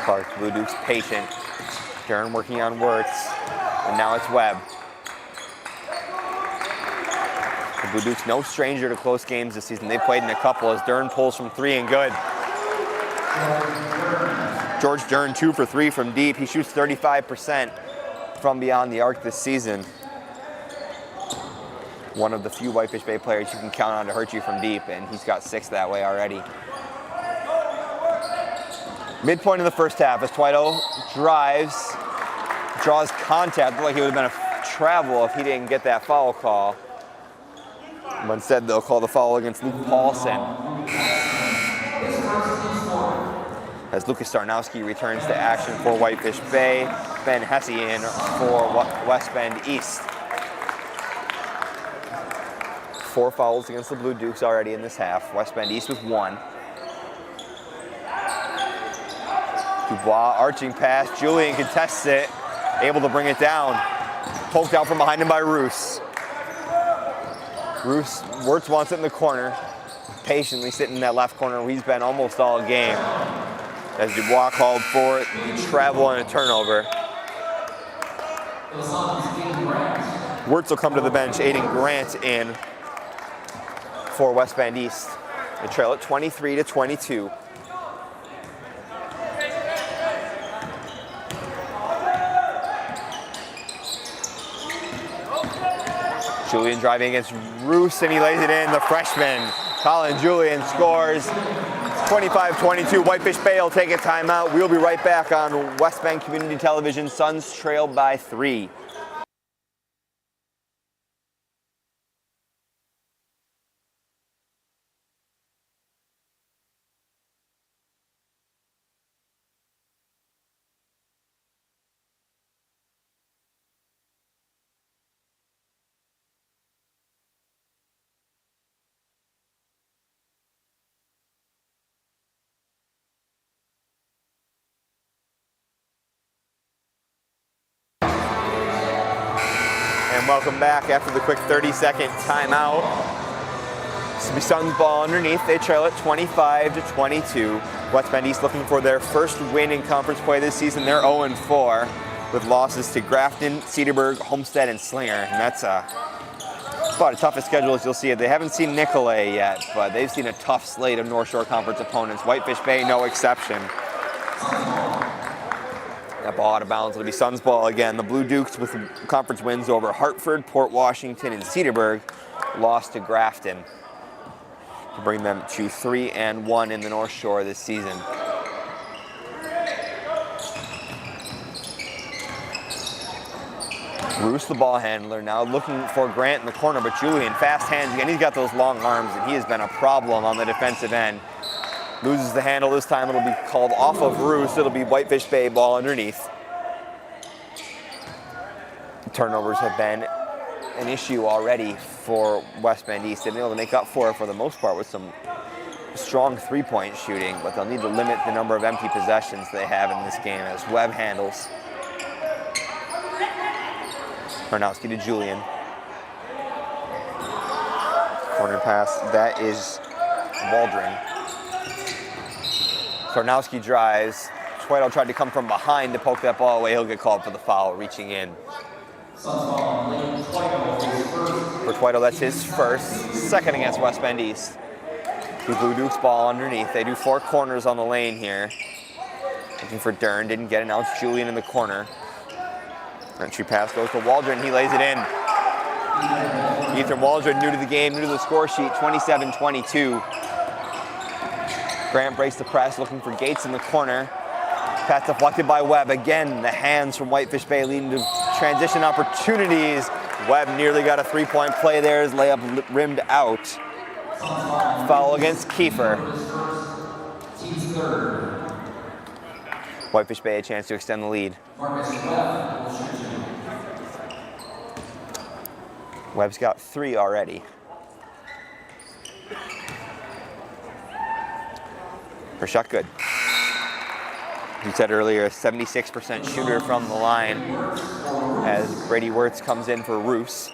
Clark, Blue Dukes patient. Dern working on Wirtz, and now it's Webb. The Blue Dukes no stranger to close games this season. They played in a couple as Dern pulls from 3 and good. George Dern 2 for 3 from deep. He shoots 35% from beyond the arc this season. One of the few Whitefish Bay players you can count on to hurt you from deep, and he's got 6 that way already. Midpoint of the first half as Twido drives, draws contact. Looked like he would have been a travel if he didn't get that foul call. But instead, they'll call the foul against Luke Paulson. As Lucas Starnowski returns to action for Whitefish Bay, Ben Hessian for West Bend East. 4 fouls against the Blue Dukes already in this half. West Bend East with 1. Dubois arching pass. Julian contests it, able to bring it down. Poked out from behind him by Roos. Wirtz wants it in the corner. Patiently sitting in that left corner where he's been almost all game. As Dubois called for it, the travel and a turnover. Wirtz will come to the bench, aiding Grant in for West Bend East. They trail at 23-22. Julian driving against Roos, and he lays it in. The freshman, Colin Julian, scores 25-22. Whitefish Bay will take a timeout. We'll be right back on West Bend Community Television. Suns trail by 3. Welcome back after the quick 30-second timeout. This will be Suns ball underneath. They trail at 25-22. West Bend East looking for their first win in conference play this season. They're 0-4 with losses to Grafton, Cedarburg, Homestead, and Slinger. And that's about the toughest schedule as you'll see it. They haven't seen Nicolay yet, but they've seen a tough slate of North Shore Conference opponents. Whitefish Bay, no exception. That ball out of bounds. It'll be Suns ball again. The Blue Dukes with conference wins over Hartford, Port Washington, and Cedarburg. Lost to Grafton to bring them to 3-1 in the North Shore this season. Roos, the ball handler, now looking for Grant in the corner, but Julian, fast hands again. He's got those long arms, and he has been a problem on the defensive end. Loses the handle this time. It'll be called off of Roos. It'll be Whitefish Bay ball underneath. Turnovers have been an issue already for West Bend East. They've been able to make up for it for the most part with some strong three-point shooting, but they'll need to limit the number of empty possessions they have in this game as Webb handles. Tarnowski to Julian. Corner pass. That is Waldron. Tarnowski drives. Twido tried to come from behind to poke that ball away. He'll get called for the foul, reaching in. For Twido, that's his first. Second against West Bend East. The Blue Dukes ball underneath. They do 4 corners on the lane here. Looking for Dern. Didn't get it. Now it's Julian in the corner. Entry pass goes to Waldron. He lays it in. Ethan Waldron, new to the game, new to the score sheet, 27-22. Grant breaks the press, looking for Gates in the corner. Pass deflected by Webb. Again, the hands from Whitefish Bay leading to transition opportunities. Webb nearly got a 3-point play there. His layup rimmed out. Foul against Kiefer. Whitefish Bay a chance to extend the lead. Webb's got 3 already. Her shot good. You said earlier, a 76% shooter from the line as Brady Wirtz comes in for Roos.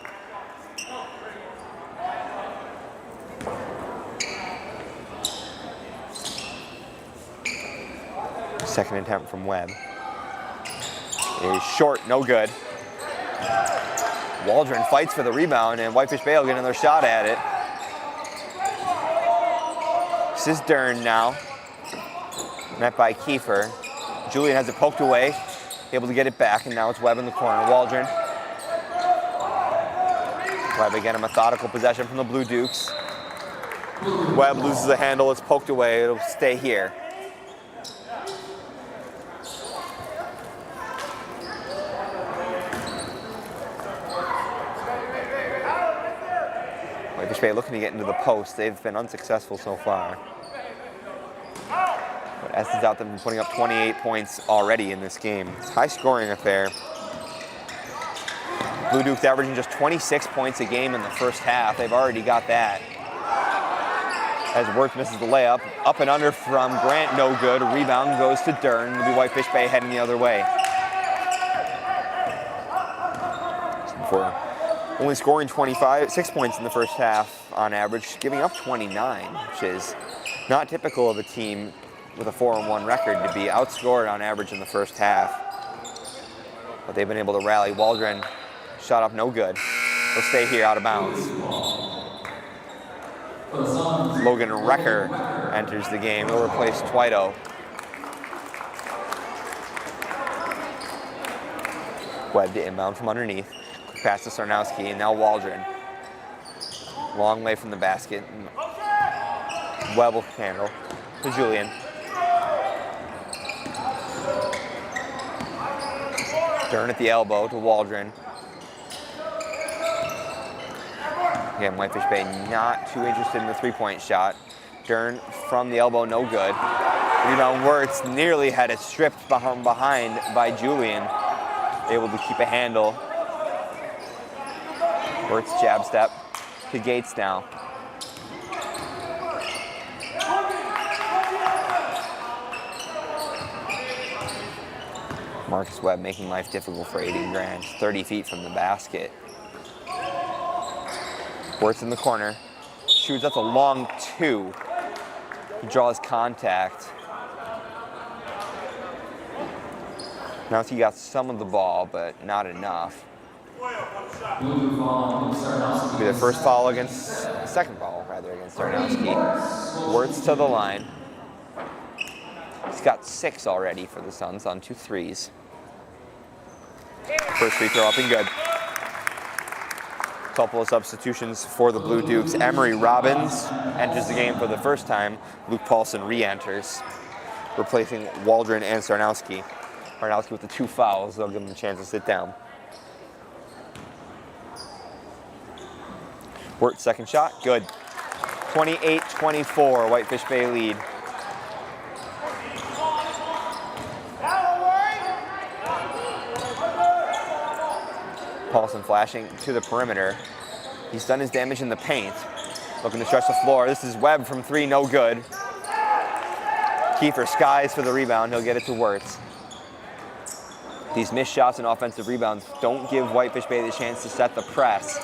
Second attempt from Webb is short, no good. Waldron fights for the rebound, and Whitefish Bay will get another shot at it. This is Dern now, met by Kiefer. Julian has it poked away, able to get it back, and now it's Webb in the corner. Waldron. Webb again, a methodical possession from the Blue Dukes. Webb loses the handle, it's poked away, it'll stay here. Whitefish Bay looking to get into the post. They've been unsuccessful so far. But Estes out them putting up 28 points already in this game. It's a high scoring affair. Blue Dukes averaging just 26 points a game in the first half. They've already got that. As Wirtz misses the layup. Up and under from Grant, no good. Rebound goes to Dern. It'll be Whitefish Bay heading the other way. For only scoring 6 points in the first half on average, giving up 29, which is not typical of a team with a 4-1 record to be outscored on average in the first half. But they've been able to rally. Waldron shot up no good. They'll stay here out of bounds. Logan Recker enters the game. He'll replace Twito. Webb to inbound from underneath. Quick pass to Sarnowski, and now Waldron. Long way from the basket. Webb will handle to Julian. Dern at the elbow to Waldron. Again, Whitefish Bay not too interested in the three-point shot. Dern from the elbow, no good. Rebound Wirtz nearly had it stripped behind by Julian. Able to keep a handle. Wirtz jab step to Gates now. Marcus Webb making life difficult for Aiden Grant. 30 feet from the basket. Wirtz in the corner. Shoots, that's a long two. He draws contact. Now he got some of the ball, but not enough. It'll be the first foul against, second foul rather, against Sarnowski. Wirtz to the line. He's got 6 already for the Suns on 2 threes. First free throw up and good. Couple of substitutions for the Blue Dukes. Emery Robbins enters the game for the first time. Luke Paulson re-enters, replacing Waldron and Sarnowski. Sarnowski with the 2 fouls. They'll give him a chance to sit down. Wirtz second shot, good. 28-24, Whitefish Bay lead. Paulson flashing to the perimeter. He's done his damage in the paint. Looking to stretch the floor. This is Webb from 3, no good. Kiefer skies for the rebound. He'll get it to Wirtz. These missed shots and offensive rebounds don't give Whitefish Bay the chance to set the press.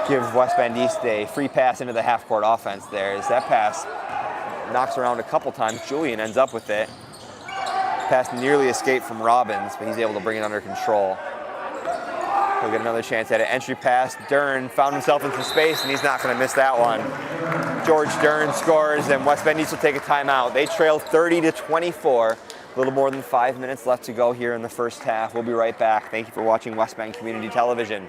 Give West Bend East a free pass into the half-court offense there. As that pass knocks around a couple times, Julian ends up with it. Pass nearly escaped from Robbins, but he's able to bring it under control. He'll get another chance at it. Entry pass. Dern found himself in some space, and he's not going to miss that one. George Dern scores, and West Bend East will take a timeout. They trail 30-24. A little more than 5 minutes left to go here in the first half. We'll be right back. Thank you for watching West Bend Community Television.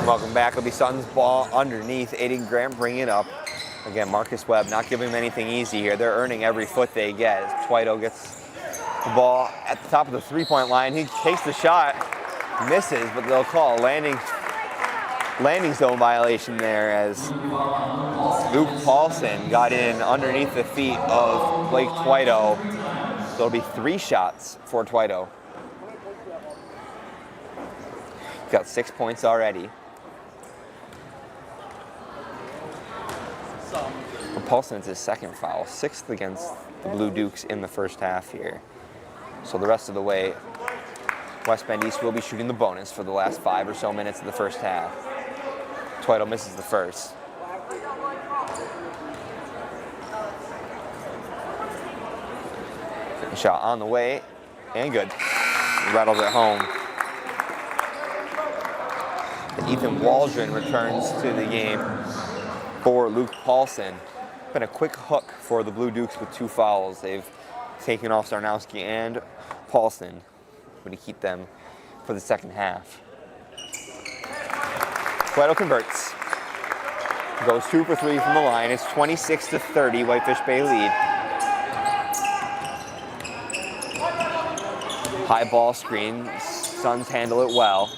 Welcome back. It'll be Suns ball underneath. Aiden Grant bringing it up. Again, Marcus Webb not giving them anything easy here. They're earning every foot they get. As Twito gets the ball at the top of the three-point line. He takes the shot, misses, but they'll call a landing zone violation there as Luke Paulson got in underneath the feet of Blake Twito. So it'll be 3 shots for Twito. He's got 6 points already. Paulson's his second foul, 6th against the Blue Dukes in the first half here. So the rest of the way, West Bend East will be shooting the bonus for the last 5 or so minutes of the first half. Twito misses the first. Second shot on the way, and good. Rattles it home. Ethan Waldron returns to the game for Luke Paulson. Been a quick hook for the Blue Dukes with 2 fouls. They've taken off Sarnowski and Paulson, but to keep them for the second half. Twito converts. Goes 2 for 3 from the line. It's 26-30, Whitefish Bay lead. High ball screen. Suns handle it well.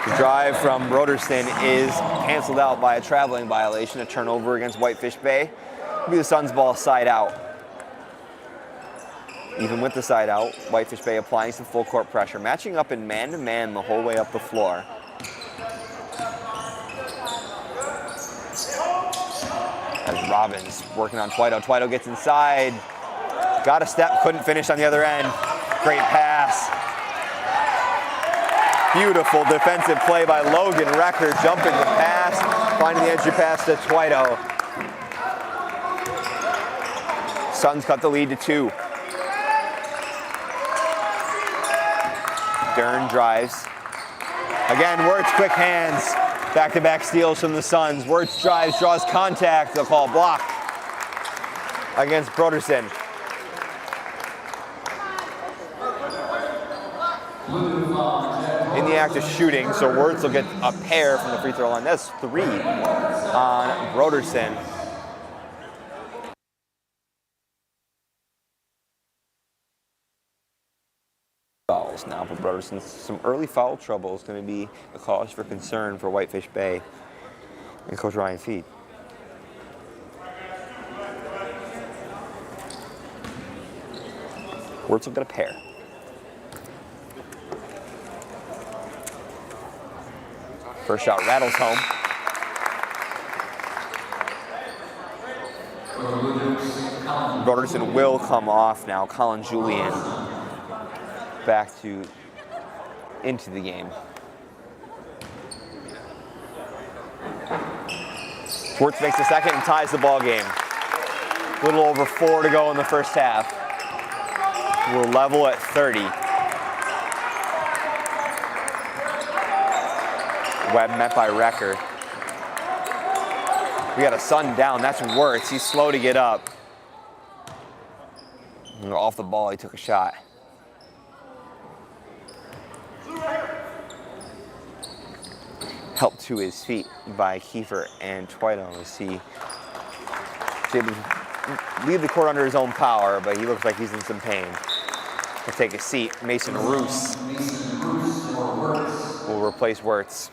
The drive from Broderson is canceled out by a traveling violation, a turnover against Whitefish Bay. It'll be the Suns ball side out. Even with the side out, Whitefish Bay applying some full court pressure, matching up in man-to-man the whole way up the floor. As Robbins working on Twito. Twito gets inside. Got a step, couldn't finish on the other end. Great pass. Beautiful defensive play by Logan Recker, jumping the pass, finding the entry pass to Twito. Suns cut the lead to 2. Dern drives. Again, Wirtz, quick hands. Back-to-back steals from the Suns. Wirtz drives, draws contact. They'll call block against Broderson. In the act of shooting, so Wirtz will get a pair from the free throw line. That's 3 on Broderson. Fouls now for Broderson. Some early foul trouble is going to be a cause for concern for Whitefish Bay and Coach Ryan Feed. Wirtz will get a pair. First shot rattles home. Broderson will come off now. Colin Julian back into the game. Wirtz makes the second and ties the ball game. A little over 4 to go in the first half. We're level at 30. Webb met by Recker. We got a Sun down. That's Wirtz. He's slow to get up. And off the ball, he took a shot. Helped to his feet by Kiefer and Twito as he should leave the court under his own power, but he looks like he's in some pain. He'll take a seat. Mason Roos will replace Wirtz.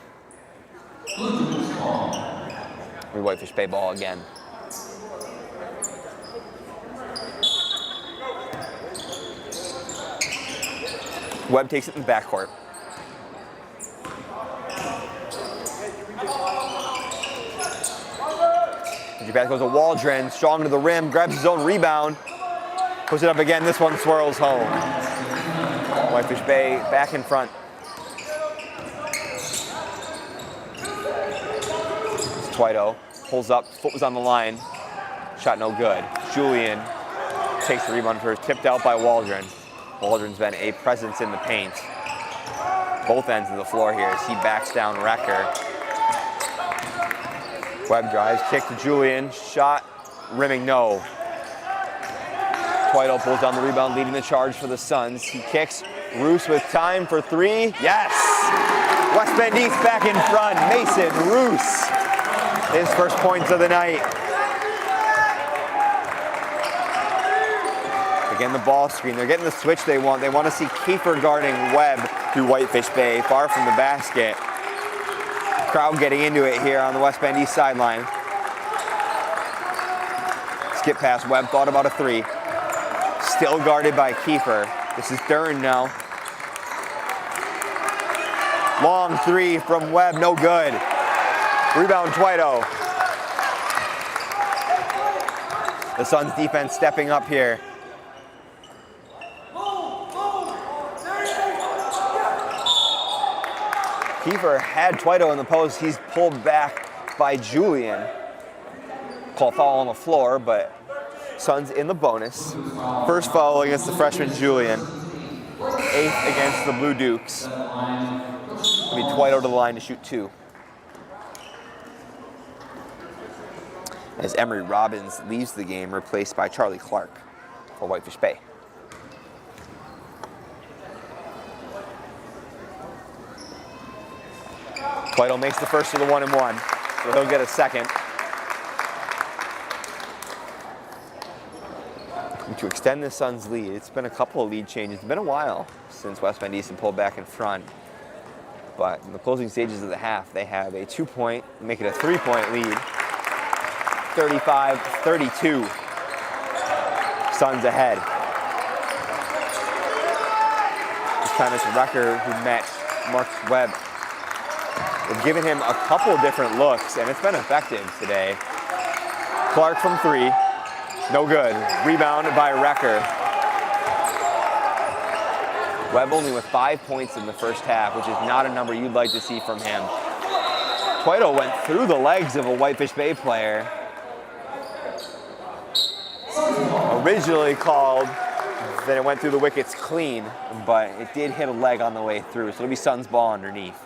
We Whitefish Bay ball again. Webb takes it in the backcourt. Entry pass goes to Waldron, strong to the rim, grabs his own rebound, puts it up again. This one swirls home. Whitefish Bay back in front. Twito pulls up, foot was on the line, shot no good. Julian takes the rebound first, tipped out by Waldron. Waldron's been a presence in the paint. Both ends of the floor here as he backs down Recker. Webb drives, kick to Julian, shot, rimming no. Twito pulls down the rebound, leading the charge for the Suns. He kicks, Roos with time for 3, yes! West Bend East back in front. Mason Roos, his first points of the night. Again, the ball screen. They're getting the switch they want. They want to see Kiefer guarding Webb through Whitefish Bay, far from the basket. Crowd getting into it here on the West Bend East sideline. Skip pass. Webb thought about a three. Still guarded by Kiefer. This is Dern now. Long three from Webb, no good. Rebound Twito. The Suns defense stepping up here. Kiefer had Twito in the post. He's pulled back by Julian. Call foul on the floor, but Suns in the bonus. First foul against the freshman Julian. 8th against the Blue Dukes. It'll be Twito to the line to shoot 2. As Emery Robbins leaves the game, replaced by Charlie Clark for Whitefish Bay. Twito makes the first of the 1-and-1, so he'll get a second. And to extend the Suns' lead, it's been a couple of lead changes. It's been a while since West Bend East pulled back in front. But in the closing stages of the half, they have a 2-point, make it a 3-point lead. 35-32. Suns ahead. This time it's Recker who met Marcus Webb. They've given him a couple different looks, and it's been effective today. Clark from 3. No good. Rebound by Recker. Webb only with 5 points in the first half, which is not a number you'd like to see from him. Twito went through the legs of a Whitefish Bay player. Originally called that it went through the wickets clean, but it did hit a leg on the way through, so it'll be Suns ball underneath.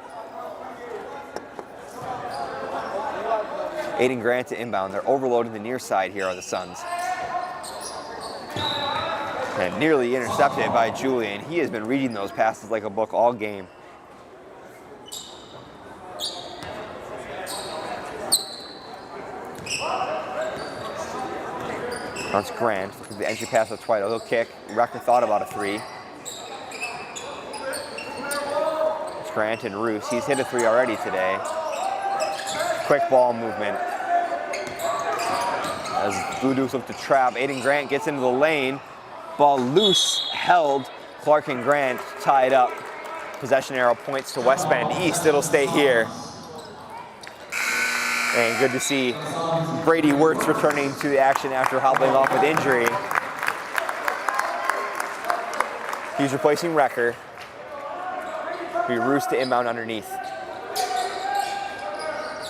Aiden Grant to inbound. They're overloading the near side here are the Suns. And nearly intercepted by Julian. He has been reading those passes like a book all game. That's Grant. The entry pass with Twito. He'll kick. Recker thought about a 3. It's Grant and Roos. He's hit a 3 already today. Quick ball movement. As Blue Dukes look to trap, Aiden Grant gets into the lane. Ball loose, held. Clark and Grant tied up. Possession arrow points to West Bend East. It'll stay here. And good to see Brady Wirtz returning to the action after hobbling off with injury. He's replacing Recker. Be Roos to inbound underneath.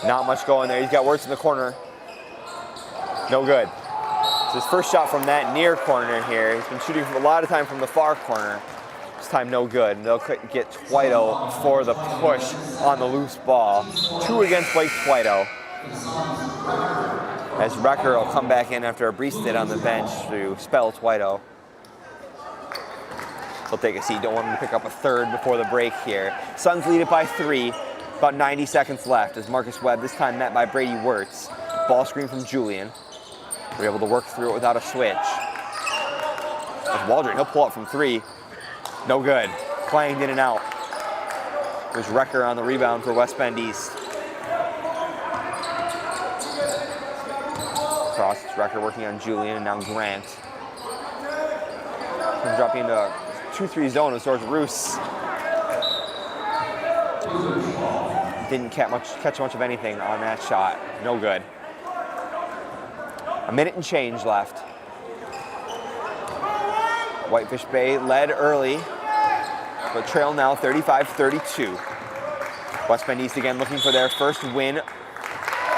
Not much going there. He's got Wirtz in the corner. No good. It's his first shot from that near corner here. He's been shooting a lot of time from the far corner. This time no good. And they'll get Twito for the push on the loose ball. 2 against Blake Twito. As Recker will come back in after a brief stint on the bench to spell Twito. He'll take a seat. Don't want him to pick up a third before the break here. Suns lead it by 3. About 90 seconds left as Marcus Webb, this time met by Brady Wirtz. Ball screen from Julian. We're able to work through it without a switch. As Waldron, he'll pull up from 3. No good. Clanged in and out. There's Recker on the rebound for West Bend East. Cross, it's Recker working on Julian and now Grant. Dropping into a 2-3 zone as towards Roos. Didn't catch much of anything on that shot. No good. A minute and change left. Whitefish Bay led early, but trail now 35-32. West Bend East again looking for their first win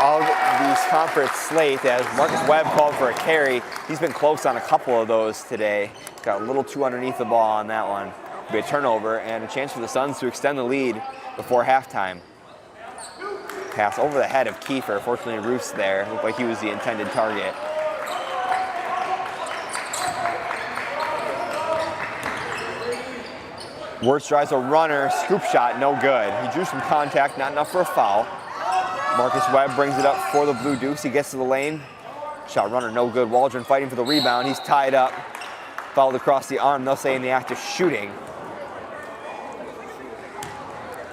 of the conference slate as Marcus Webb called for a carry. He's been close on a couple of those today. Got a little too underneath the ball on that one. It'll be a turnover and a chance for the Suns to extend the lead before halftime. Pass over the head of Kiefer. Fortunately, Roos there. Looked like he was the intended target. Wirtz drives a runner, scoop shot, no good. He drew some contact, not enough for a foul. Marcus Webb brings it up for the Blue Dukes. He gets to the lane. Shot runner, no good. Waldron fighting for the rebound. He's tied up. Fouled across the arm. They'll say in the act of shooting.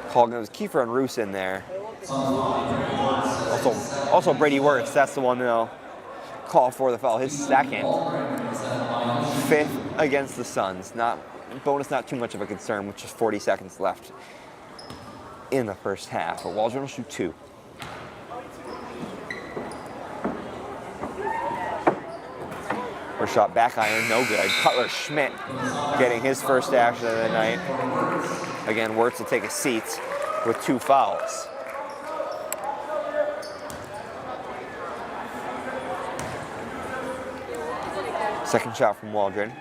Called, it was Kiefer and Roos in there. Also Brady Wirtz. That's the one they'll call for the foul. His second. 5th against the Suns. Bonus not too much of a concern with just 40 seconds left in the first half. But Waldron will shoot 2. First shot back iron, no good. Cutler Schmidt getting his first action of the night. Again, Wirtz will take a seat with 2 fouls. Second shot from Waldron.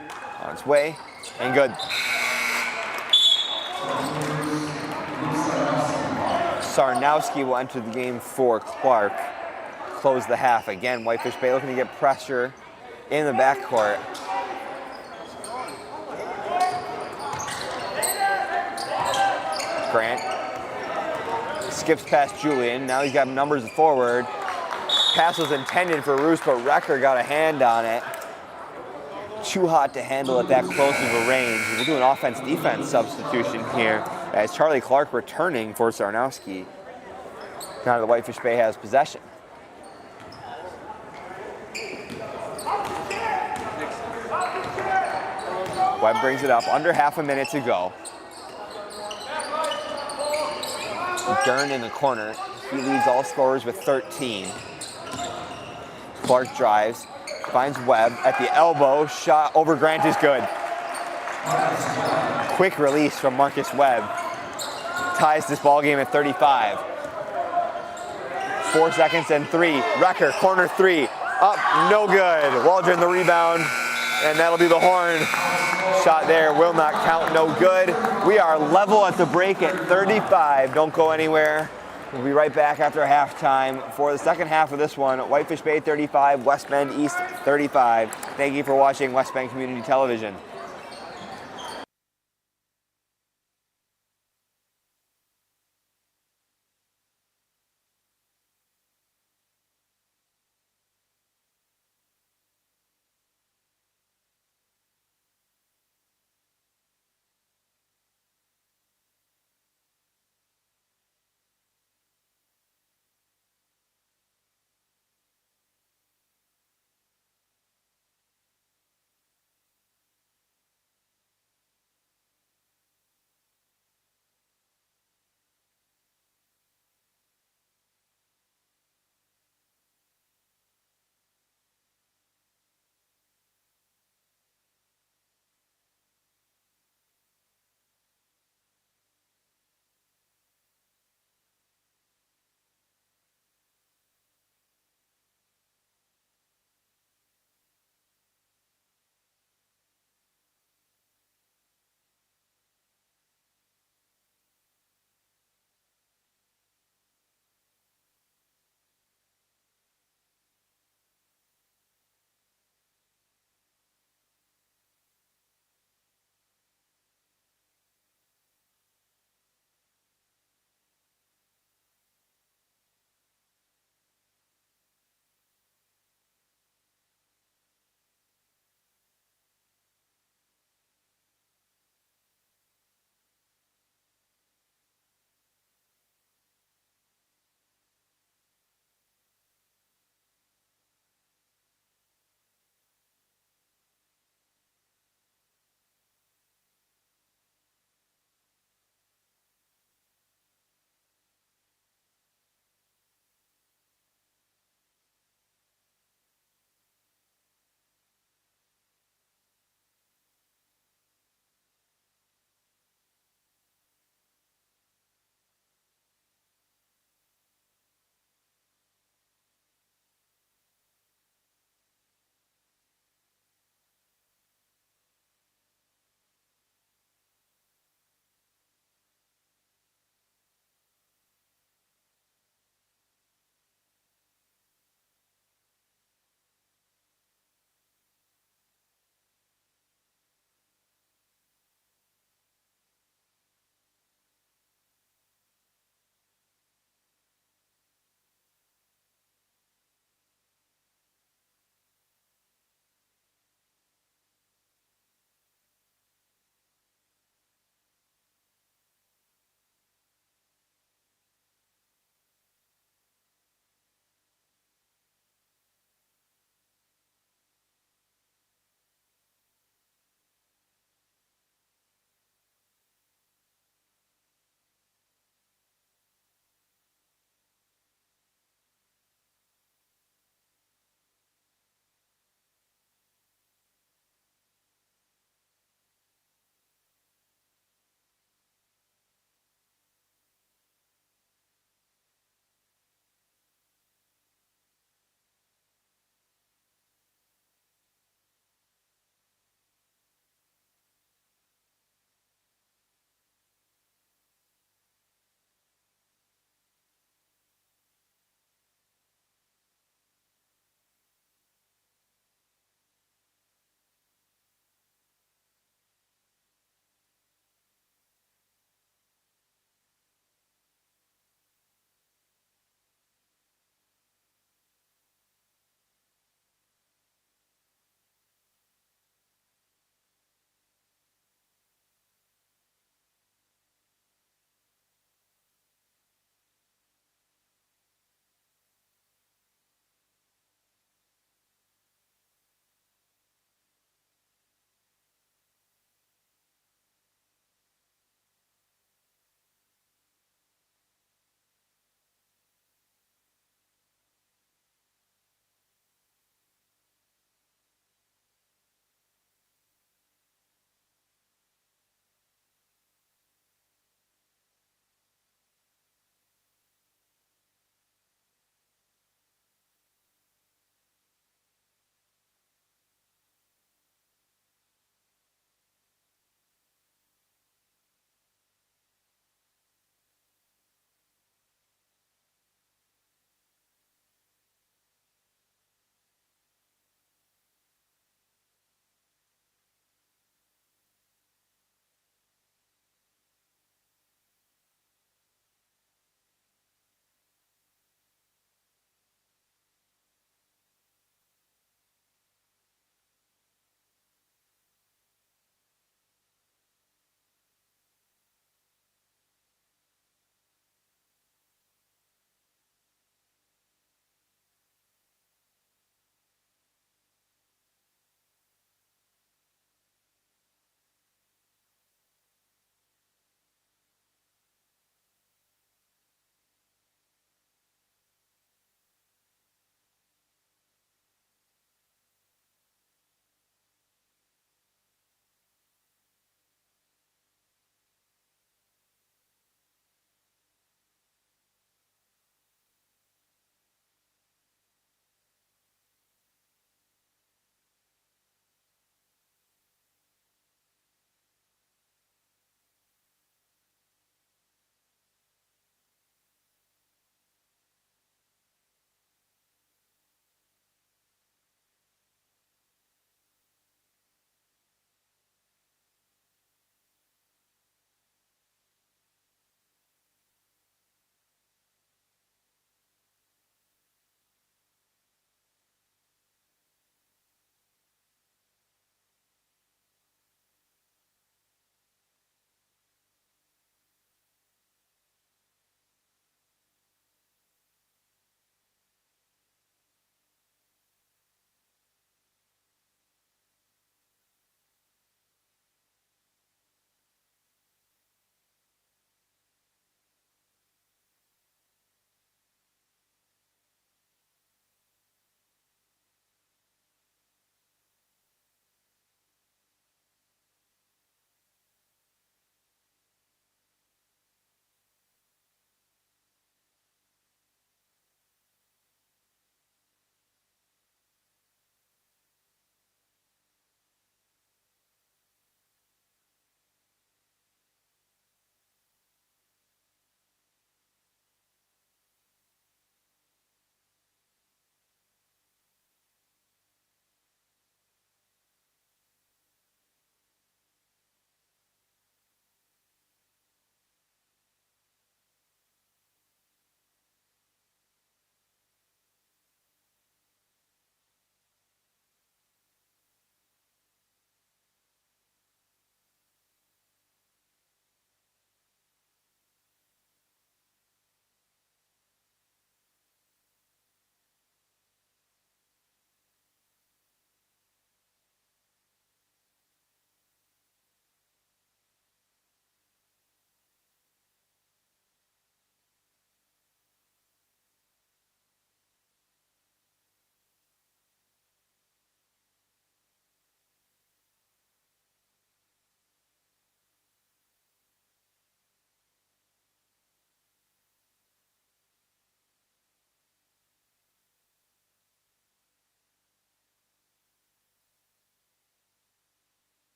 On its way, and good. Sarnowski will enter the game for Clark. Close the half again. Whitefish Bay looking to get pressure in the backcourt. Grant skips past Julian. Now he's got numbers forward. Pass was intended for Roos, but Recker got a hand on it. Too hot to handle at that close of a range. We'll do an offense-defense substitution here as Charlie Clark returning for Sarnowski. Now the Whitefish Bay has possession. Webb brings it up, under half a minute to go. Dern in the corner. He leads all scorers with 13. Clark drives, finds Webb at the elbow. Shot over Grant is good. Quick release from Marcus Webb. Ties this ball game at 35. 4 seconds and 3. Recker, corner 3. Up, no good. Waldron the rebound, and that'll be the horn. Shot there will not count, no good. We are level at the break at 35. Don't go anywhere. We'll be right back after halftime for the second half of this one. Whitefish Bay 35, West Bend East 35. Thank you for watching West Bend Community Television.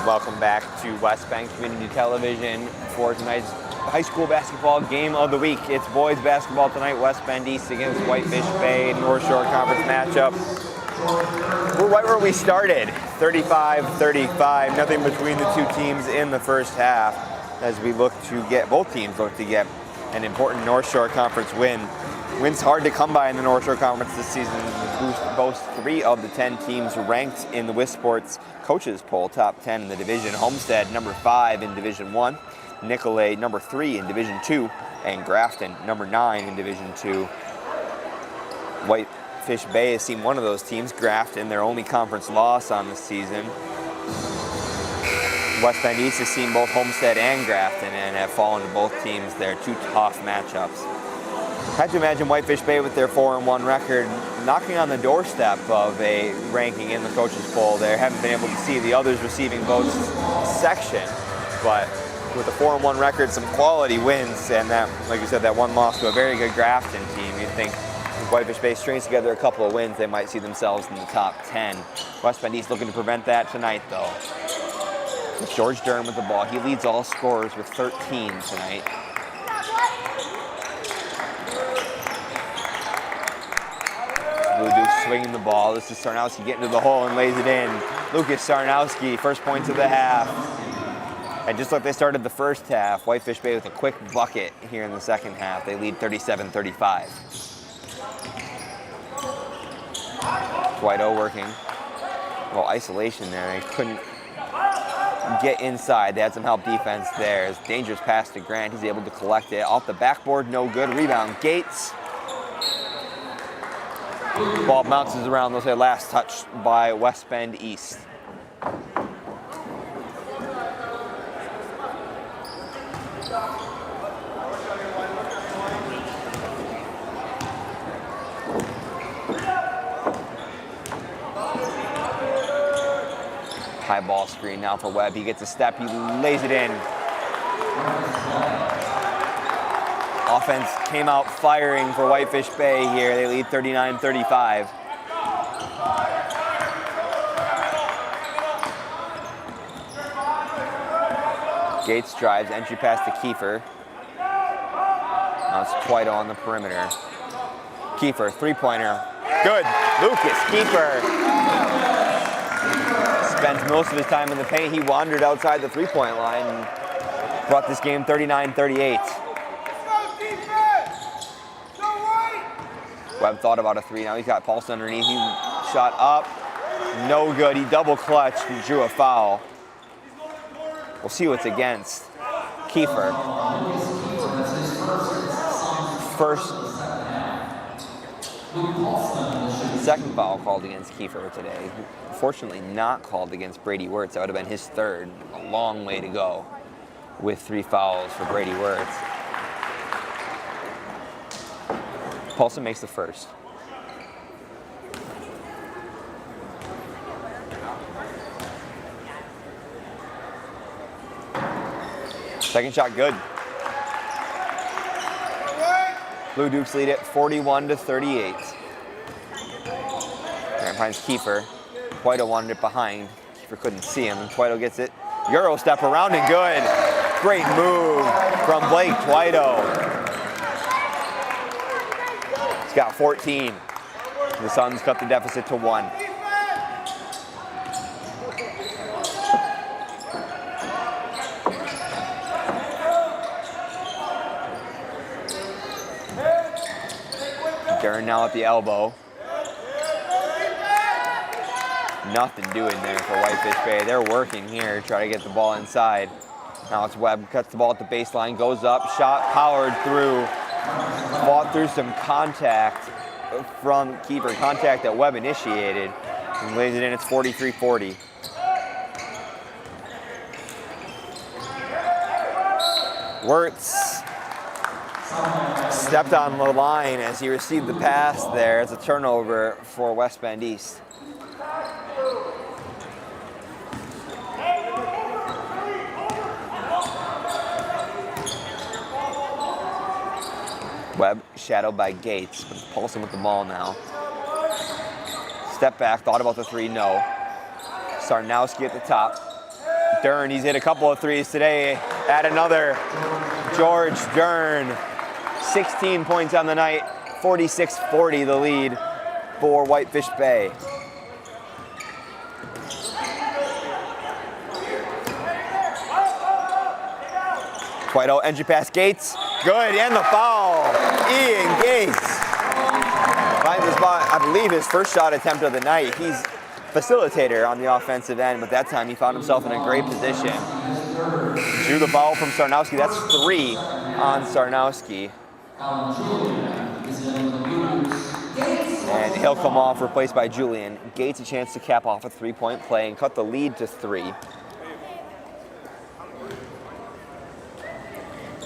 welcome back to West Bank Community Television for tonight's high school basketball game of the week. It's boys basketball tonight, West Bend East against Whitefish Bay, North Shore Conference matchup. We're right where we started, 35-35, nothing between the two teams in the first half as we look to get, both teams look to get an important North Shore Conference win. Wins hard to come by in the North Shore Conference this season. Boasts 3 of the 10 teams ranked in the WIS Sports Coaches Poll, top 10 in the division. Homestead, number 5 in Division 1. Nicolay, number 3 in Division 2. And Grafton, number 9 in Division 2. Whitefish Bay has seen one of those teams, Grafton, their only conference loss on the season. West Bend East has seen both Homestead and Grafton and have fallen to both teams. They're 2 tough matchups. I have to imagine Whitefish Bay with their 4-1 record knocking on the doorstep of a ranking in the coaches poll. They haven't been able to see the others receiving votes section, but with a 4-1 record, some quality wins, and that, like you said, that one loss to a very good Grafton team. You'd think if Whitefish Bay strings together a couple of wins, they might see themselves in the top 10. West Bend East looking to prevent that tonight, though. It's George Dern with the ball. He leads all scorers with 13 tonight. Blue Dukes swinging the ball. This is Sarnowski getting to the hole and lays it in. Lucas Sarnowski, first points of the half. And just like they started the first half, Whitefish Bay with a quick bucket here in the second half. They lead 37-35. Whiteau working. Well, isolation there. They couldn't get inside. They had some help defense there. It's a dangerous pass to Grant. He's able to collect it. Off the backboard, no good. Rebound, Gates. Ball bounces around. They'll say last touch by West Bend East. High ball screen now for Webb. He gets a step. He lays it in. Offense came out firing for Whitefish Bay here. They lead 39-35. Gates drives, entry pass to Kiefer. Now it's Twido on the perimeter. Kiefer, three-pointer. Good. Lucas Kiefer spends most of his time in the paint. He wandered outside the three-point line and brought this game 39-38. Webb thought about a three. Now he's got Paulson underneath. He shot up. No good. He double clutched and drew a foul. We'll see what's against Kiefer. Second foul called against Kiefer today. Fortunately not called against Brady Wirtz. That would have been his third. A long way to go with 3 fouls for Brady Wirtz. Paulson makes the first. Second shot good. Blue Dukes lead it 41-38. Grant finds Kiefer. Twido wanted it behind. Kiefer couldn't see him, and Twido gets it. Euro step around and good. Great move from Blake Twido. He's got 14. The Suns cut the deficit to 1. Dern now at the elbow. Nothing doing there for Whitefish Bay. They're working here, try to get the ball inside. Now it's Webb, cuts the ball at the baseline, goes up, shot powered through. Fought through some contact from Kiefer, contact that Webb initiated, and lays it in. It's 43-40. Wirtz stepped on the line as he received the pass there. It's a turnover for West Bend East. Webb shadowed by Gates, but Paulson with the ball now. Step back, thought about the three, no. Sarnowski at the top. Dern, he's hit a couple of threes today. Add another. George Dern, 16 points on the night, 46-40 the lead for Whitefish Bay. Twito, entry pass, Gates, good, and the foul. Ian Gates finds the spot, I believe his first shot attempt of the night. He's facilitator on the offensive end, but that time he found himself in a great position. Drew the foul from Sarnowski, that's 3 on Sarnowski. And he'll come off, replaced by Julian. Gates a chance to cap off a 3-point play and cut the lead to 3.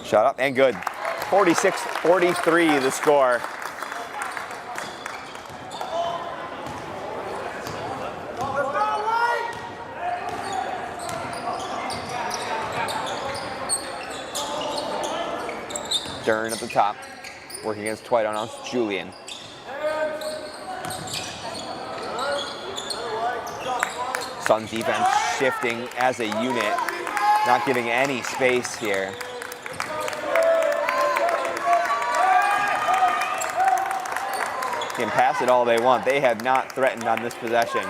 Shot up and good. 46-43 the score. Dern at the top, working against Twito. Now it's Julian. Suns defense shifting as a unit, not giving any space here. Can pass it all they want. They have not threatened on this possession.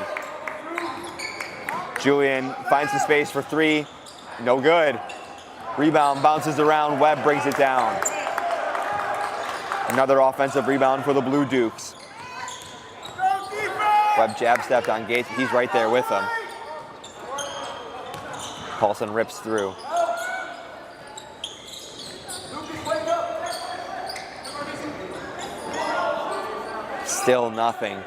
Julian finds the space for 3, no good. Rebound bounces around, Webb brings it down. Another offensive rebound for the Blue Dukes. Webb jab stepped on Gates, he's right there with him. Paulson rips through. Still nothing.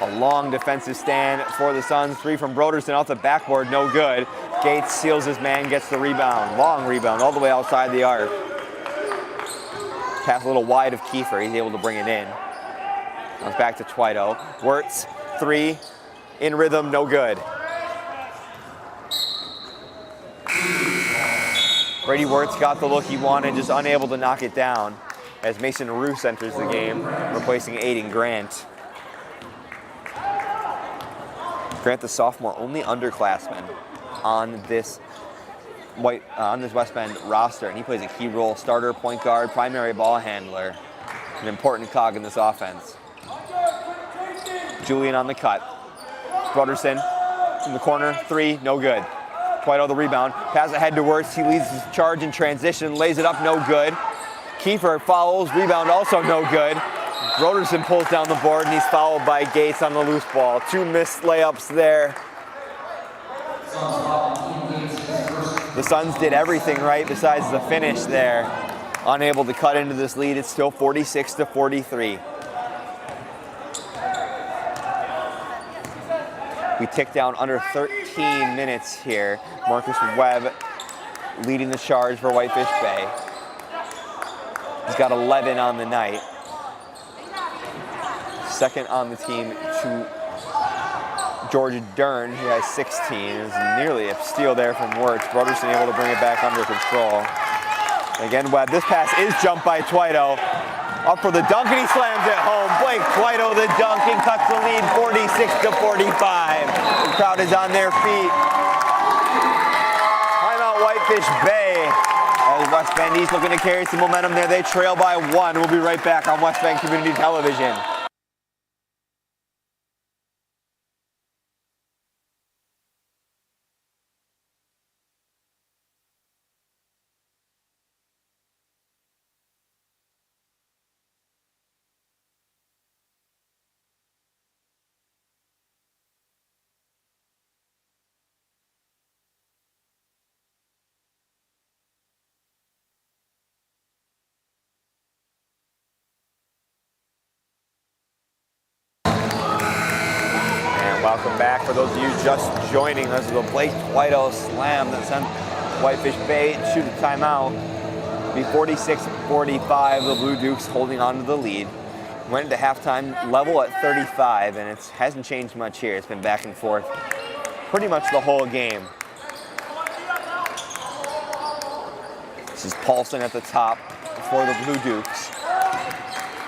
A long defensive stand for the Suns. 3 from Broderson off the backboard, no good. Gates seals his man, gets the rebound. Long rebound all the way outside the arc. Pass a little wide of Kiefer, he's able to bring it in. Comes back to Twito. Wirtz, 3, in rhythm, no good. Brady Wirtz got the look he wanted, just unable to knock it down as Mason Roos enters the game, replacing Aiden Grant. Grant, the sophomore, only underclassman on this West Bend roster, and he plays a key role: starter, point guard, primary ball handler, an important cog in this offense. Julian on the cut. Broderson in the corner, 3, no good. Twito the rebound, pass ahead to Wirtz, he leads his charge in transition, lays it up, no good. Kiefer fouls, rebound also no good. Broderson pulls down the board and he's fouled by Gates on the loose ball. 2 missed layups there. The Suns did everything right besides the finish there. Unable to cut into this lead, it's still 46-43. We tick down under 13 minutes here. Marcus Webb leading the charge for Whitefish Bay. He's got 11 on the night. Second on the team to George Dern, who has 16. It was nearly a steal there from Wirtz. Broderson able to bring it back under control. Again, Webb, this pass is jumped by Twito. Up for the dunk, and he slams it home. Blake Twito the dunk and cuts the lead 46-45. The crowd is on their feet. Timeout Whitefish Bay. As West Bend East looking to carry some momentum there. They trail by 1. We'll be right back on West Bend Community Television. Welcome back. For those of you just joining, this is a Blake Twito slam that sent Whitefish Bay to the timeout. It'll be 46-45, the Blue Dukes holding on to the lead. Went into halftime level at 35, and it hasn't changed much here. It's been back and forth pretty much the whole game. This is Paulson at the top for the Blue Dukes,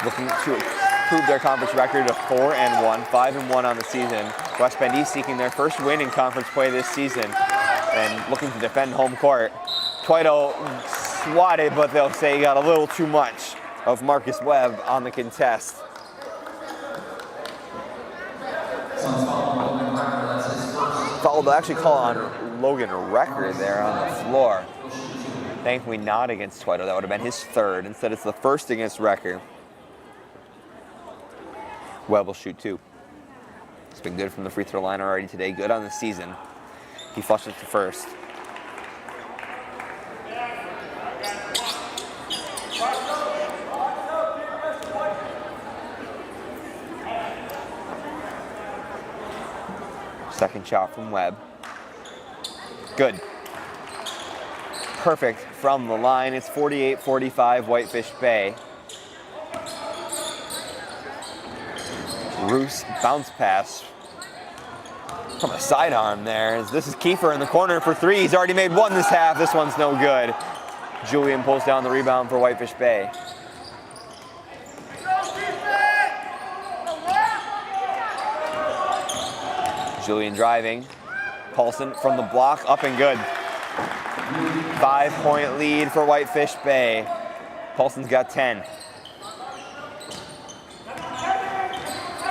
looking to improve their conference record to 4-1, 5-1 on the season. West Bend East seeking their first win in conference play this season. and looking to defend home court. Twito swatted, but they'll say he got a little too much of Marcus Webb on the contest. Foul, they'll actually call on Logan Recker there on the floor. Thankfully not against Twito. That would have been his third. Instead, it's the first against Recker. Webb will shoot 2. He's been good from the free throw line already today. Good on the season. He flushes to first. Second shot from Webb. Good. Perfect from the line. It's 48-45 Whitefish Bay. Roos bounce pass from a sidearm there. This is Kiefer in the corner for 3. He's already made 1 this half. This one's no good. Julian pulls down the rebound for Whitefish Bay. Julian driving. Paulson from the block, up and good. 5-point lead for Whitefish Bay. Paulson's got 10.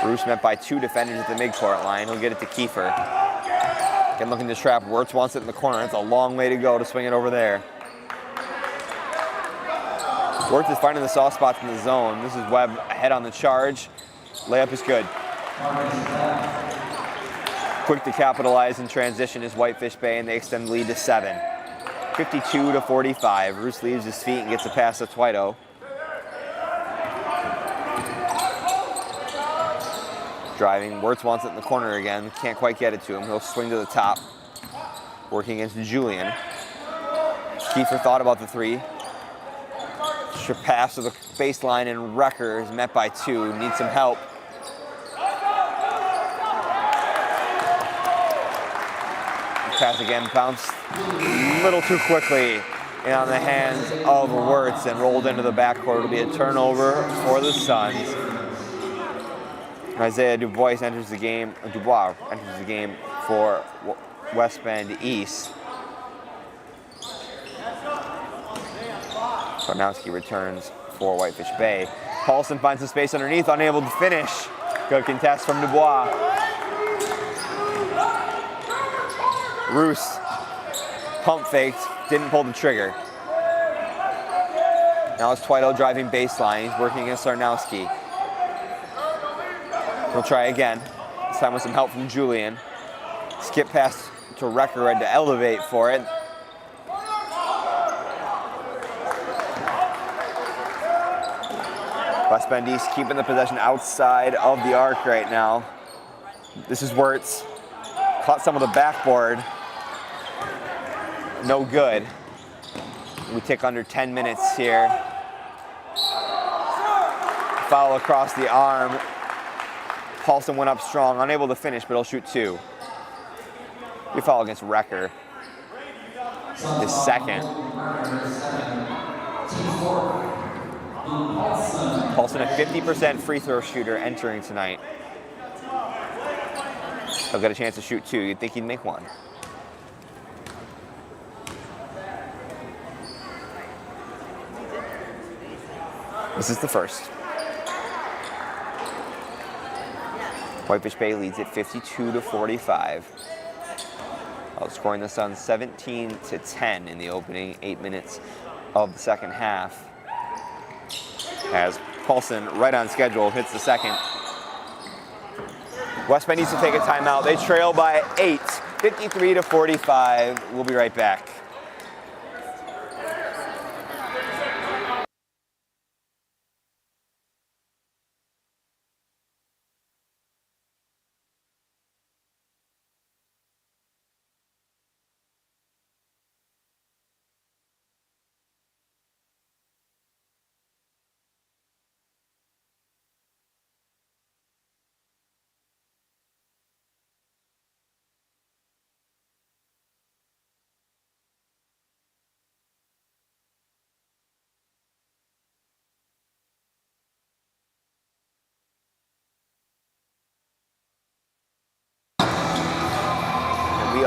Bruce met by 2 defenders at the midcourt line. He'll get it to Kiefer. Again, looking to trap. Wirtz wants it in the corner. It's a long way to go to swing it over there. Wirtz is finding the soft spots in the zone. This is Webb ahead on the charge. Layup is good. Quick to capitalize in transition is Whitefish Bay, and they extend the lead to 7. 52-45. Bruce leaves his feet and gets a pass to Twito. Driving. Wirtz wants it in the corner again. Can't quite get it to him. He'll swing to the top. Working against Julian. Kiefer thought about the 3. Should pass to the baseline, and Recker is met by 2. Needs some help. Pass again, bounced a little too quickly and on the hands of Wirtz and rolled into the backcourt. It'll be a turnover for the Suns. Isaiah Dubois enters the game for West Bend East. Karnowski returns for Whitefish Bay. Paulson finds some space underneath, unable to finish. Good contest from Dubois. Roos pump faked, didn't pull the trigger. Now it's Twito driving baseline. He's working against Sarnowski. He'll try again. This time with some help from Julian. Skip pass to Recker, had to elevate for it. West Bend East keeping the possession outside of the arc right now. This is Wirtz. Caught some of the backboard. No good. We tick under 10 minutes here. Foul across the arm. Paulson went up strong, unable to finish, but he'll shoot 2. We foul against Recker. His second. Paulson, a 50% free throw shooter entering tonight. He'll get a chance to shoot 2. You'd think he'd make 1. This is the first. Whitefish Bay leads at 52-45. Outscoring the Suns 17-10 in the opening 8 minutes of the second half. As Paulson, right on schedule, hits the second. West Bend needs to take a timeout. They trail by 8, 53-45. We'll be right back.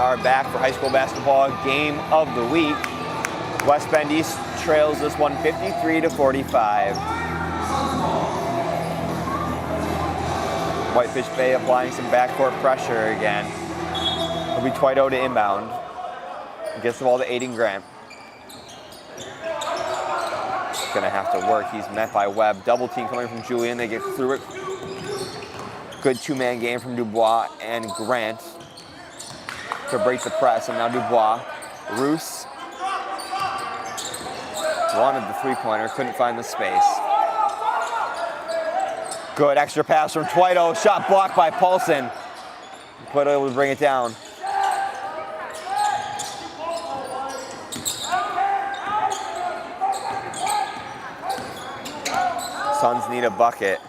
are back for high school basketball game of the week. West Bend East trails this one 53-45. Whitefish Bay applying some backcourt pressure again. It'll be Twito to inbound. Gets the ball to Aiden Grant. Gonna have to work. He's met by Webb. Double team coming from Julian. They get through it. Good two-man game from Dubois and Grant to break the press. And now Dubois. Roos wanted the three-pointer, couldn't find the space. Good extra pass from Twito. Shot blocked by Paulson. Twito able to bring it down. Suns need a bucket.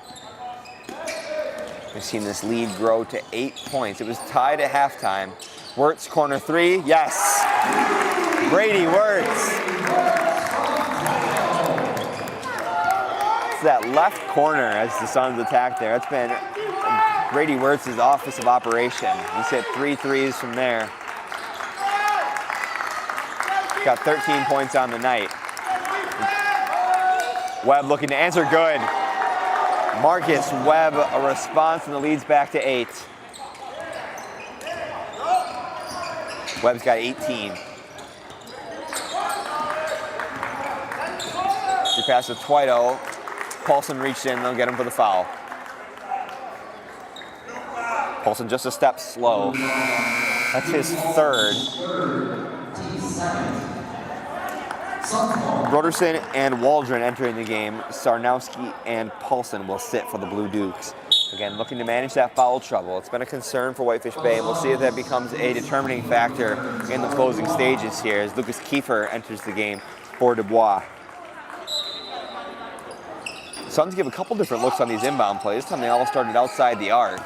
We've seen this lead grow to 8 points. It was tied at halftime. Wirtz, corner three, yes. Brady Wirtz. It's that left corner as the Suns attack there. It's been Brady Wirtz's office of operation. He's hit 3 threes from there. Got 13 points on the night. Webb looking to answer, good. Marcus Webb, a response, and the lead's back to 8. Webb's got 18. He passed to Twito. Paulson reached in, they'll get him for the foul. Paulson just a step slow. That's his third. Broderson and Waldron entering the game. Sarnowski and Paulson will sit for the Blue Dukes. Again, looking to manage that foul trouble. It's been a concern for Whitefish Bay, and we'll see if that becomes a determining factor in the closing stages here as Lucas Kiefer enters the game for Dubois. Suns give a couple different looks on these inbound plays. This time they all started outside the arc.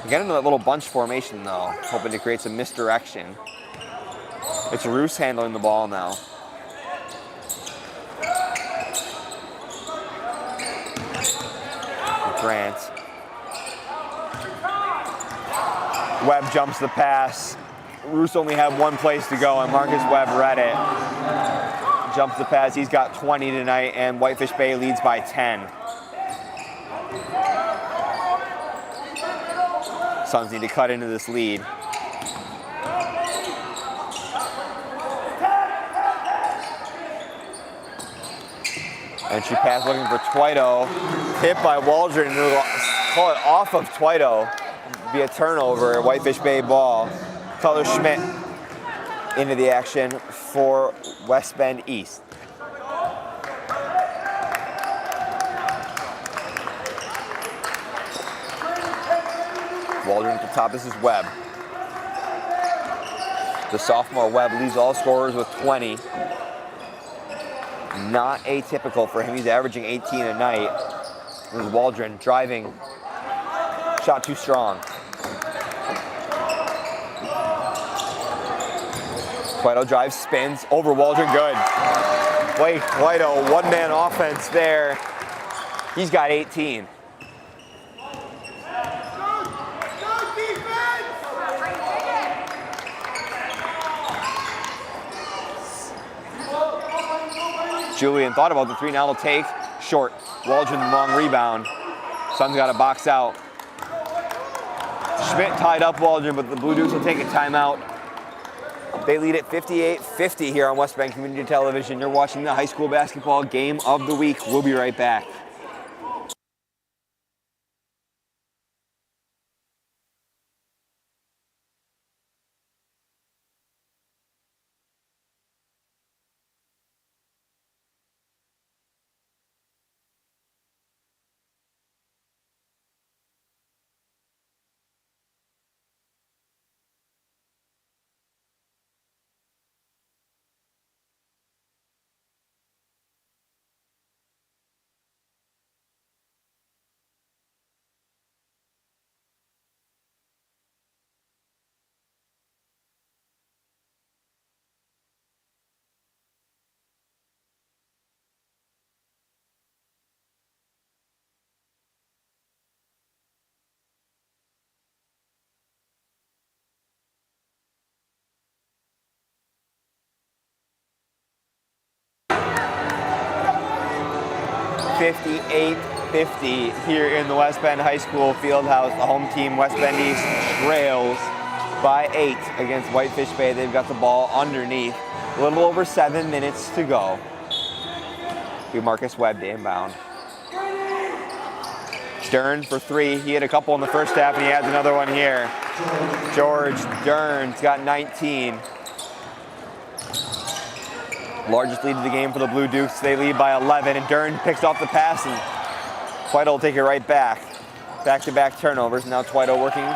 Again, into that little bunch formation though, hoping to create some misdirection. It's Roos handling the ball now. Grant. Webb jumps the pass. Roos only had one place to go, and Marcus Webb read it. Jumps the pass. He's got 20 tonight, and Whitefish Bay leads by 10. Suns need to cut into this lead. Entry pass looking for Twito. Hit by Waldron, and it'll call it off of Twito. Be a turnover, Whitefish Bay ball. Color Schmidt into the action for West Bend East. Waldron at the top, this is Webb. The sophomore Webb leads all scorers with 20. Not atypical for him. He's averaging 18 a night. This is Waldron driving. Shot too strong. Twito drives, spins, over Waldron, good. Wait, Twito, one-man offense there. He's got 18. Julian thought about the three, now he'll take. Short. Waldron, long rebound. Suns got to box out. Schmidt tied up Waldron, but the Blue Dukes will take a timeout. They lead at 58-50 here on West Bend Community Television. You're watching the high school basketball game of the week. We'll be right back. 58-50 here in the West Bend High School Fieldhouse. The home team, West Bend East, trails by 8 against Whitefish Bay. They've got the ball underneath. A little over 7 minutes to go. Be Marcus Webb to inbound. Dern for 3. He had a couple in the first half, and he adds another one here. George Dern's got 19. Largest lead of the game for the Blue Dukes. They lead by 11, and Dern picks off the pass, and Twido will take it right back. Back-to-back turnovers. Now Twido working,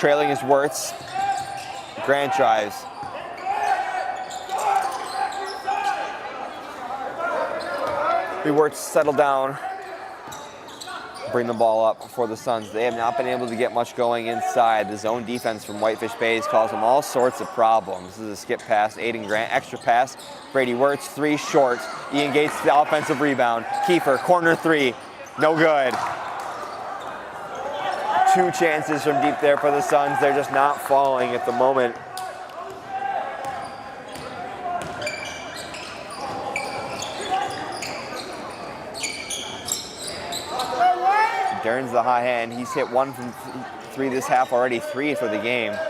trailing his Wirtz. Grant drives. Wirtz settle down, bring the ball up for the Suns. They have not been able to get much going inside. The zone defense from Whitefish Bay has caused them all sorts of problems. This is a skip pass, Aiden Grant, extra pass. Brady Wirtz, 3 short. Ian Gates, the offensive rebound. Kiefer, corner 3, no good. 2 chances from deep there for the Suns. They're just not falling at the moment. Dern's the high hand. He's hit 1 from 3 this half already, 3 for the game. This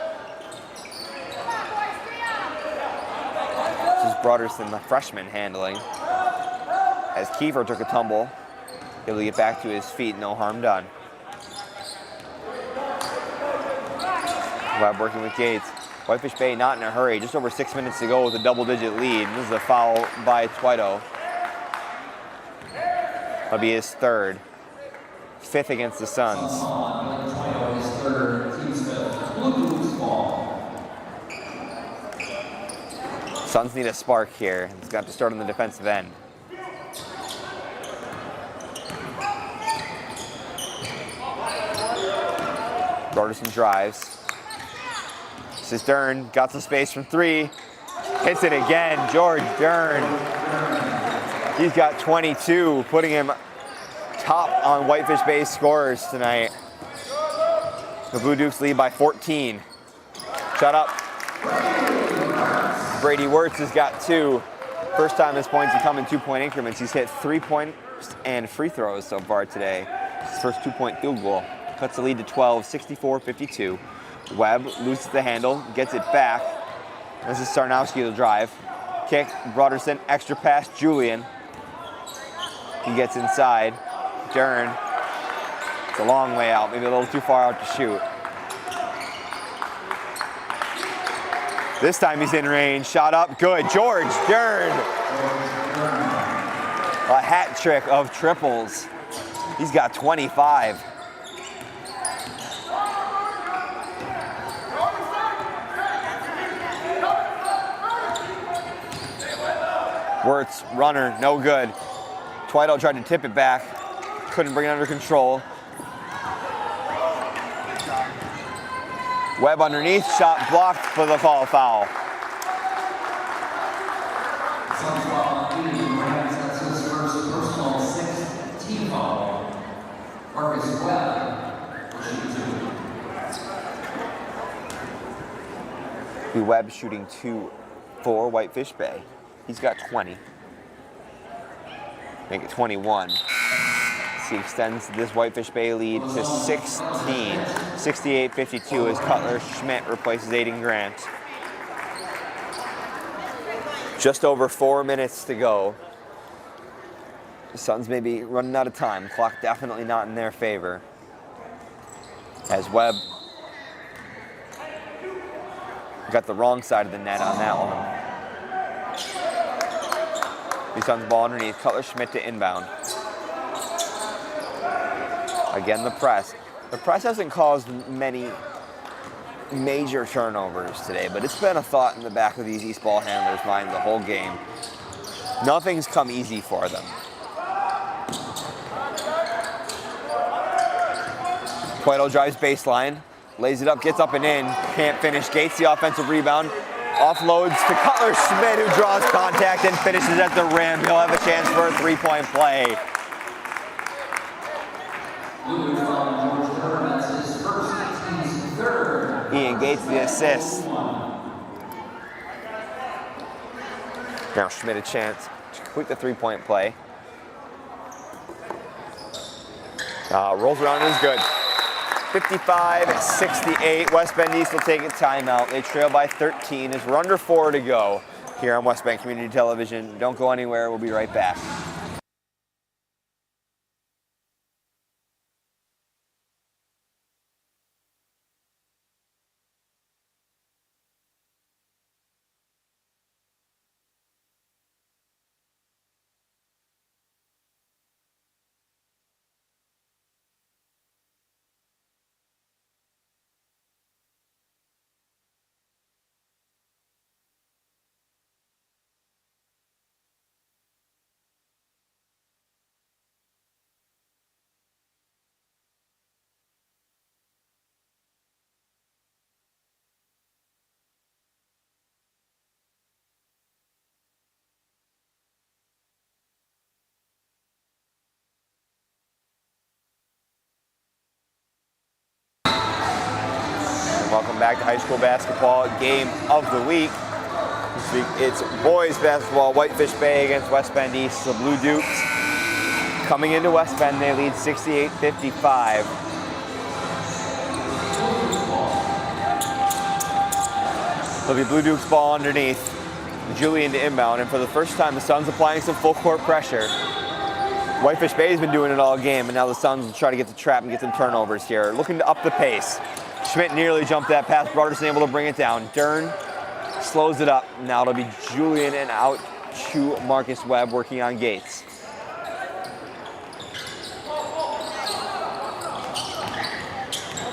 is Broderson, the freshman, handling. As Kiefer took a tumble, able to get back to his feet, no harm done. Webb working with Gates. Whitefish Bay not in a hurry, just over 6 minutes to go with a double-digit lead. This is a foul by Twido. That'll be his 3rd. 5th against the Suns. Suns need a spark here. He's got to start on the defensive end. Broderson drives. This is Dern, got some space from 3. Hits it again, George Dern. He's got 22, putting him top on Whitefish Bay's scorers tonight. The Blue Dukes lead by 14. Shut up. Brady Wirtz has got 2. First time his points have come in 2-point increments. He's hit 3 points and free throws so far today. His first 2-point field goal. Cuts the lead to 12, 64-52. Webb loses the handle, gets it back. This is Sarnowski to drive. Kick, Broderson, extra pass, Julian. He gets inside. Dern, it's a long way out, maybe a little too far out to shoot. This time he's in range, shot up, good. George Dern, a hat trick of triples. He's got 25. Wirtz, runner, no good. Twido tried to tip it back. Couldn't bring it under control. Webb underneath, shot blocked for the foul. That's his first personal 6th team foul. Marcus Webb will shoot 2. Webb shooting 2 for Whitefish Bay. He's got 20. Make it 21. He extends this Whitefish Bay lead to 16. 68-52 as Cutler Schmidt replaces Aiden Grant. Just over 4 minutes to go. The Suns may be running out of time. Clock definitely not in their favor. As Webb got the wrong side of the net on that one. The Suns ball underneath. Cutler Schmidt to inbound. Again, the press. The press hasn't caused many major turnovers today, but it's been a thought in the back of these East ball handlers' mind the whole game. Nothing's come easy for them. Twido drives baseline, lays it up, gets up and in, can't finish. Gates the offensive rebound, offloads to Cutler Schmidt, who draws contact and finishes at the rim. He'll have a chance for a 3-point play. Ian Gates the assist. Now Schmidt a chance to complete the 3-point play. Rolls around and is good. 55-68. West Bend East will take a timeout. They trail by 13 as we're under 4 to go here on West Bend Community Television. Don't go anywhere. We'll be right back. Welcome back to high school basketball game of the week. This week it's boys basketball, Whitefish Bay against West Bend East. The Blue Dukes coming into West Bend, they lead 68-55. It'll be Blue Dukes ball underneath, Julian to inbound, and for the first time the Suns applying some full court pressure. Whitefish Bay has been doing it all game, and now the Suns will try to get the trap and get some turnovers here. Looking to up the pace. Schmidt nearly jumped that pass. Broderson able to bring it down. Dern slows it up. Now it'll be Julian and out to Marcus Webb working on Gates.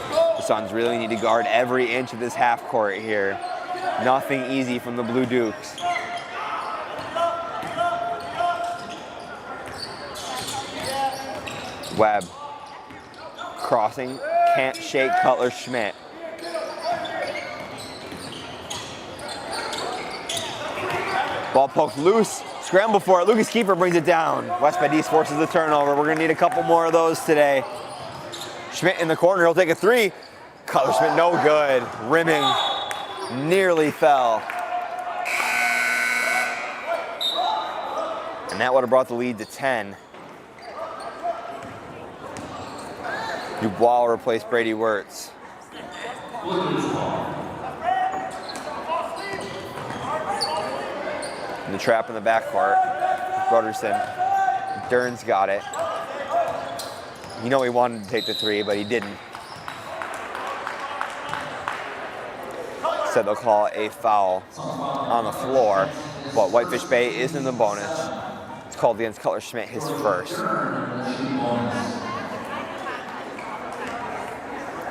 The Suns really need to guard every inch of this half court here. Nothing easy from the Blue Dukes. Webb crossing. Can't shake Cutler Schmidt. Ball poked loose. Scramble for it. Lucas Kiefer brings it down. West Bend East forces the turnover. We're going to need a couple more of those today. Schmidt in the corner. He'll take a three. Cutler Schmidt no good. Rimming. Nearly fell. And that would have brought the lead to 10. Dubois will replace Brady Wirtz. And the trap in the backcourt. Broderson. Dern's got it. You know he wanted to take the three, but he didn't. Said they'll call a foul on the floor, but Whitefish Bay is in the bonus. It's called against Cutler Schmidt, his first.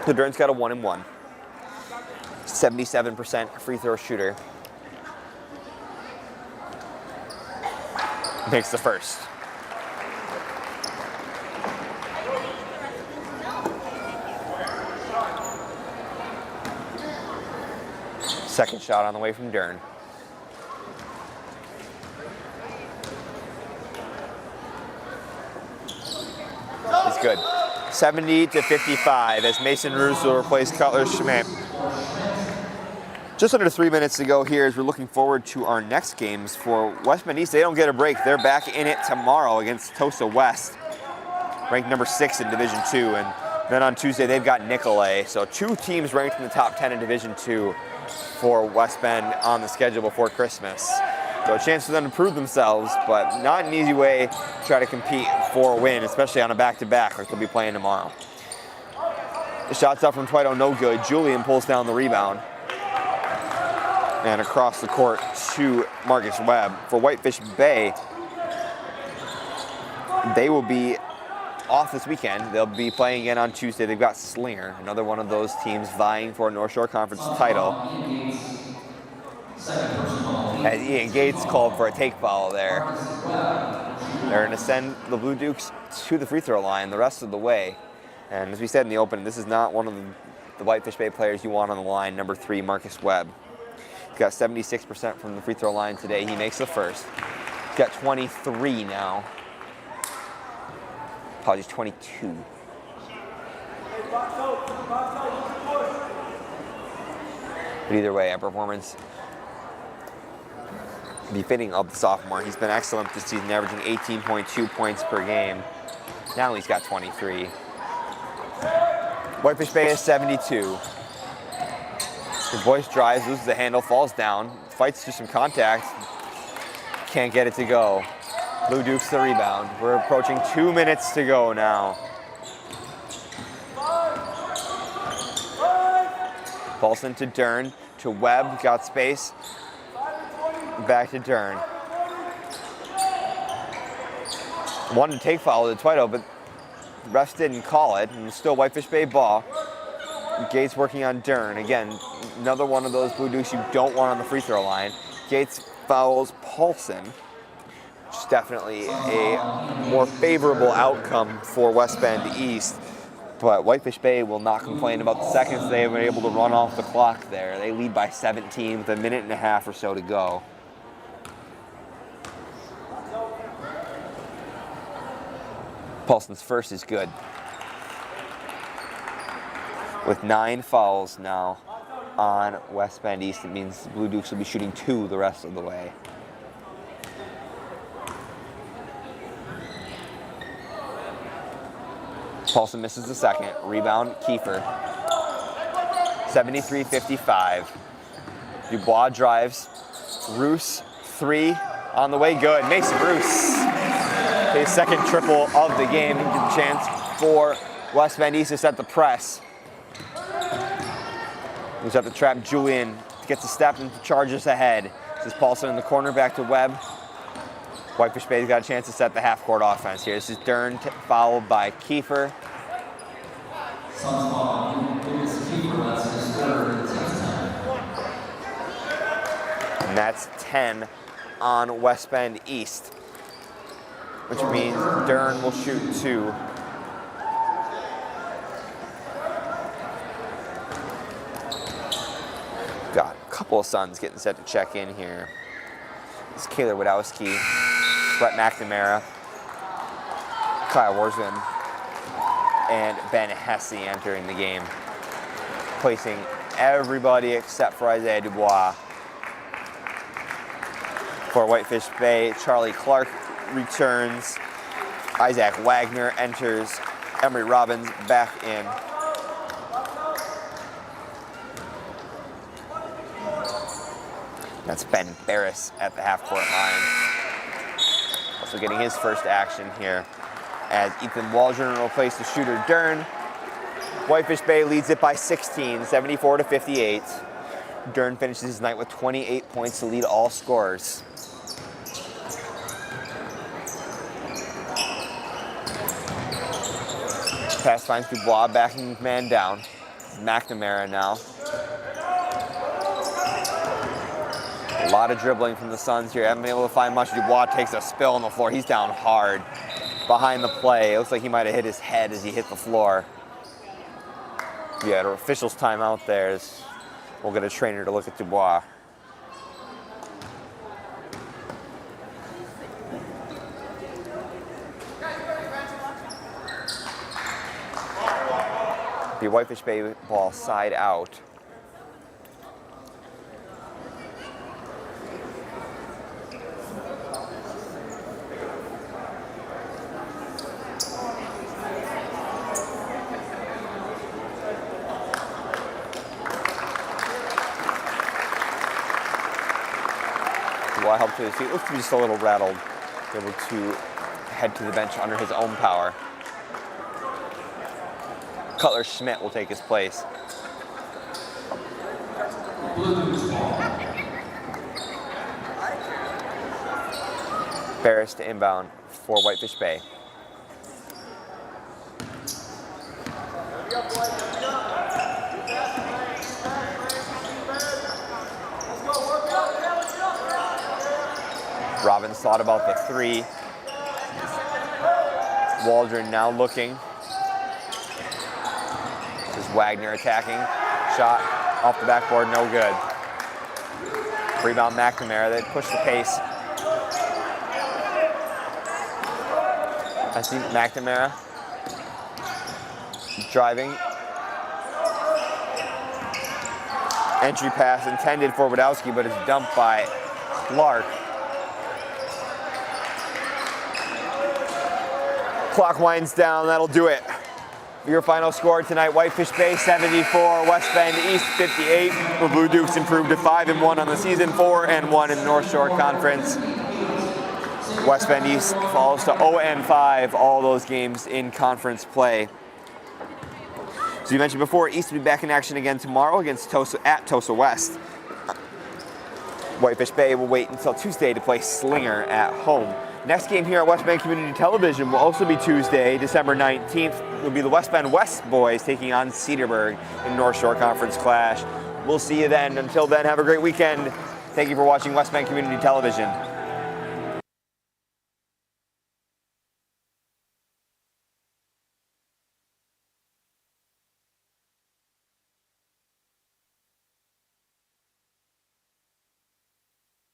So Dern's got a 1-and-1. 77% free throw shooter. Makes the first. Second shot on the way from Dern. It's good. 70-55 as Mason Roos will replace Cutler Schmidt. Just under 3 minutes to go here as we're looking forward to our next games for West Bend East. They don't get a break. They're back in it tomorrow against Tosa West, ranked number 6 in Division II. And then on Tuesday, they've got Nicolay. So 2 teams ranked in the top 10 in Division II for West Bend on the schedule before Christmas. So a chance for them to prove themselves, but not an easy way to try to compete for a win, especially on a back-to-back like they'll be playing tomorrow. The shot's up from Twito, no good. Julian pulls down the rebound. And across the court to Marcus Webb. For Whitefish Bay, they will be off this weekend. They'll be playing again on Tuesday. They've got Slinger, another one of those teams vying for a North Shore Conference title. As Ian Gates called for a take foul there. They're going to send the Blue Dukes to the free throw line the rest of the way. And as we said in the opening, this is not one of the Whitefish Bay players you want on the line, number 3, Marcus Webb. He's got 76% from the free throw line today. He makes the first. He's got 23 now. Apologies, 22. But either way, a performance befitting of the sophomore. He's been excellent this season, averaging 18.2 points per game. Now he's got 23. Whitefish Bay is 72. The Boyce drives, loses the handle, falls down, fights through some contact. Can't get it to go. Blue Dukes the rebound. We're approaching 2 minutes to go now. Paulson to Dern, to Webb, got space. Back to Dern. Wanted to take foul to Twito, but the refs didn't call it, and still Whitefish Bay ball. Gates working on Dern. Again, another one of those Blue Dukes you don't want on the free throw line. Gates fouls Paulson, which is definitely a more favorable outcome for West Bend East. But Whitefish Bay will not complain about the seconds they have been able to run off the clock there. They lead by 17 with a minute and a half or so to go. Paulson's first is good. With 9 fouls now on West Bend East, it means the Blue Dukes will be shooting 2 the rest of the way. Paulson misses the second. Rebound, Kiefer. 73-55. Dubois drives. Roos, 3 on the way, good. Mason Roos, his second triple of the game. Good chance for West Bend East to set the press. Moves up to trap Julian. Gets a step and charges ahead. This is Paulson in the corner, back to Webb. Whitefish Bay's got a chance to set the half-court offense here. This is Dern followed by Kiefer. And that's 10 on West Bend East, which means Dern will shoot 2. Got a couple of Suns getting set to check in here. It's Kaylor Wadowski, Brett McNamara, Kyle Warsman, and Ben Hesse entering the game, placing everybody except for Isaiah Dubois. For Whitefish Bay, Charlie Clark returns, Isaac Wagner enters, Emery Robbins back in. That's Ben Barris at the half-court line. Also getting his first action here as Ethan Waldron will replace the shooter Dern. Whitefish Bay leads it by 16, 74-58. Dern finishes his night with 28 points to lead all scorers. Pass finds Dubois, backing man down. McNamara now. A lot of dribbling from the Suns here. Haven't been able to find much. Dubois takes a spill on the floor. He's down hard behind the play. It looks like he might have hit his head as he hit the floor. Yeah, the official's timeout there. We'll get a trainer to look at Dubois. The Whitefish Bay ball side out. Dubois helped to his feet. Looks to be just a little rattled. Able to head to the bench under his own power. Cutler Schmidt will take his place. Barris to inbound for Whitefish Bay. Robbins thought about the 3. Waldron now looking. Wagner attacking, shot off the backboard, no good. Rebound McNamara, they push the pace. I see McNamara driving. Entry pass intended for Wadowski, but it's dumped by Clark. Clock winds down, that'll do it Your final score tonight, Whitefish Bay 74, West Bend East 58. The Blue Dukes improved to 5-1 on the season, 4-1 in the North Shore Conference. West Bend East falls to 0-5, all those games in conference play. So you mentioned before, East will be back in action again tomorrow against Tosa West. Whitefish Bay will wait until Tuesday to play Slinger at home. Next game here at West Bend Community Television will also be Tuesday, December 19th. It will be the West Bend West boys taking on Cedarburg in North Shore Conference clash. We'll see you then. Until then, have a great weekend. Thank you for watching West Bend Community Television.